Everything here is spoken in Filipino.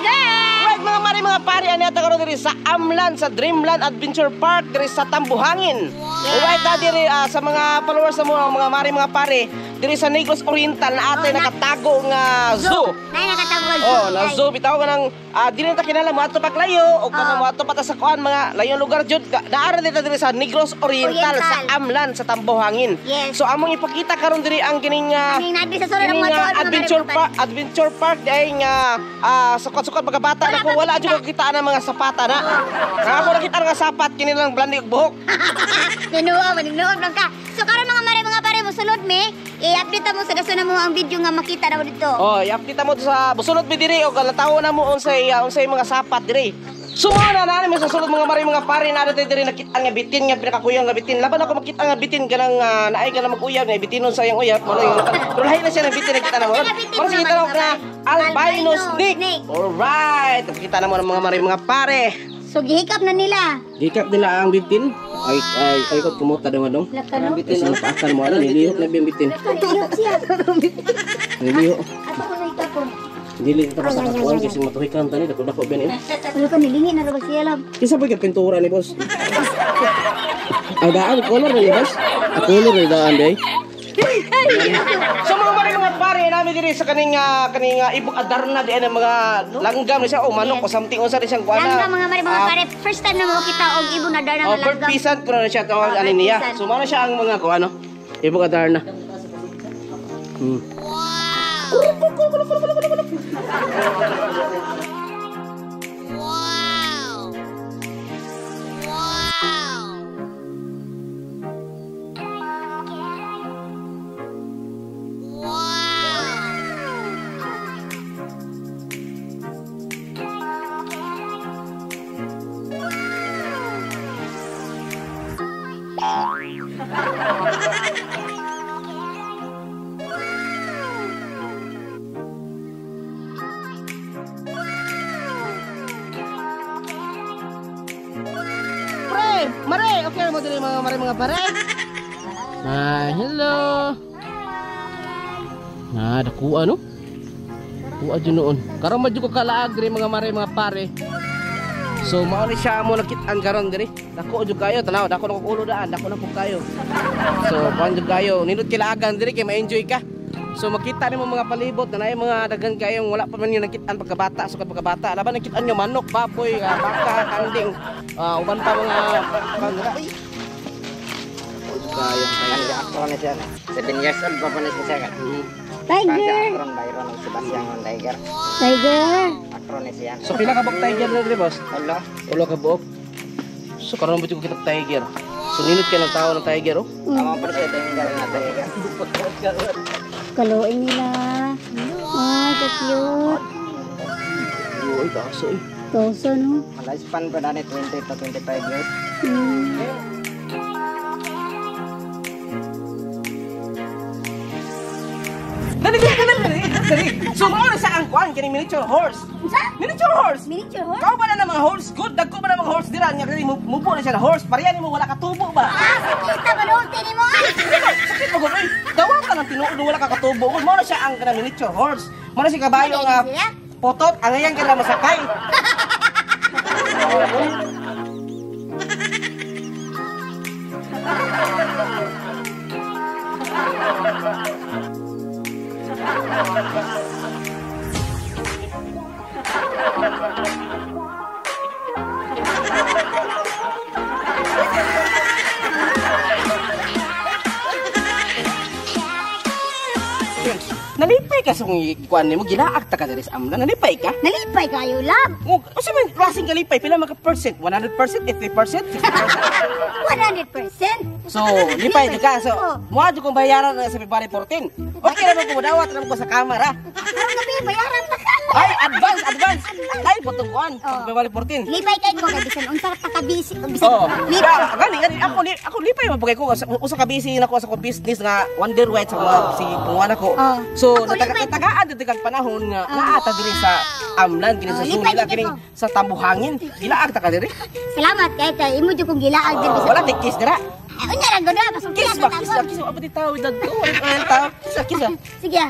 Right mga mari mga pari, ani ata karon diri sa Amlan sa Dreamland Adventure Park diri sa Tambuhangin. Right na diri sa mga followers sa mga mari mga pari, diri sa Negros Oriental na atay nakatago nga zoo. Nay nakatago nga zoo. Oh, na zoo bitaw nga nang dili ta kinala mo ato paglayo o kana mo ato pata sa kuan mga layong lugar jud. Daara diri sa Negros Oriental sa Amlan sa Tambuhangin. Yes. So among ipakita karon diri ang kining nabi sa sunod ng mga Adventure Park ay nga sukat-sukat mga bata na ko wala jud kita na mga sapata na. Ako nakita nga sapat kini lang blandi og buhok. Tinuod lang ka. So karon mga pare mo sulod me, i-update mo sa dason mo ang video nga makita daw dito. Oh, i-update mo sa busulod mi diri og kalatawo na mo unsay mga sapat diri. Sumana na namin sa sulod mga pare na dito diri nakita nga bitin nga pinakakuyang nga bitin. Laban ako makita nga bitin kanang naay ka na mag-uyab na bitinon sa iyang uyab. Pero lahi na siya ng bitin nakita na mo. Para sa kita na albino snake. Alright, nakita na mo ng mga pare. So gihikap na nila. Gihikap nila ang bitin. Ay ko kumuta daw dong. Ang bitin ang pakan mo ano nilihok na bitin. Gihikap siya. Nilihok. Ato ko na itapon. Dili kita basta kakuan kasi matuhikan tani dako ben. Ano ka nilingi na ba siya lab? Kisa ba yung pintura ni boss? Ay daan color ni boss. Color ni daan day. So mga pare namin diri sa kaning ibuk adarna di ang mga langgam ni siya o manok o something unsa di siyang kuana. Langgam mga pare first time na mo kita og ibuk adarna nga langgam. Bird pisan ko na siya tawag ani niya. So mano siya ang mga kuano ibuk adarna. Mare, okay mo diri mga pare. Hello. Dako ano? Kuha jud noon. Karon medyo ko kalaag diri mga pare. So mao ni siya mo nakit-an karon diri. Dako jud kayo tanaw, dako na kog ulo daan, dako na pug kayo. So kuan jud kayo, nindot kilaagan diri kay ma-enjoy ka. So makita nimo mga palibot na nay mga dagan kayong wala pa man yung nakit-an pagkabata, sukat pagkabata. Laban nakit-an nyo manok, baboy, baka, kanding, uban pa mga kanra. Kaya aktor na siya. 7 years old pa pa na siya. Tiger. Aktor Byron ng Sebastian ng Tiger. Tiger. Aktor na siya. So pila ka bok tiger na diri boss? Ulo ka buok. So karon ba ko kita tiger? So ninot ka ng tao ng tiger oh. Tama pa siya Tiger na Tiger. Kaluin nila. Oh, so cute. Uy, kaso eh. Toso no. Lifespan pa na 20 to 25 years. Dali. So mo na sa ang kuan kini miniature horse. Miniature horse. Miniature horse? Kau ba na mga horse good? Dagko ba na mga horse dira nya kani mubo na siya na horse. Pareha nimo wala ka tubo ba? Kita ba noon tini mo? Sakit mo gud. Dawa ka nang tinuod wala ka katubo. Mo na siya ang kana miniature horse. Mo na si kabayo nga potot ang ayang kira masakay. Nalipay ka sa kuan nimo gilaak ta ka diri sa Amlan. Nalipay ka? Nalipay kayo lab. Kasi man klaseng kalipay pila mga percent? 100%, 80%, 60%? 100%. So, lipay di ka. So, mo adto kong bayaran sa February 14. Okay na mo dawat lang ko sa kamera. Karon gabi bayaran pa ka. Ay, advance. Ay, putong kuan. February 14. Lipay kay ko kay bisan unsa ta ka busy bisan. Gani ako lipay man pagay ko usa ka busy nako sa ko business nga Wonder White sa si panguan ako. So natagaan dito kag panahon nga naata diri sa Amlan kini sa zoo nila kini sa Tambuhangin. Gilaag ta ka diri. Salamat kay imo jud kong gilaag diri bisan. Wala tikis dira. Unya ra gud pasok Kiss ba? Kiss ba? Abot itaw dad ko. Ano taw? Kiss. Sige.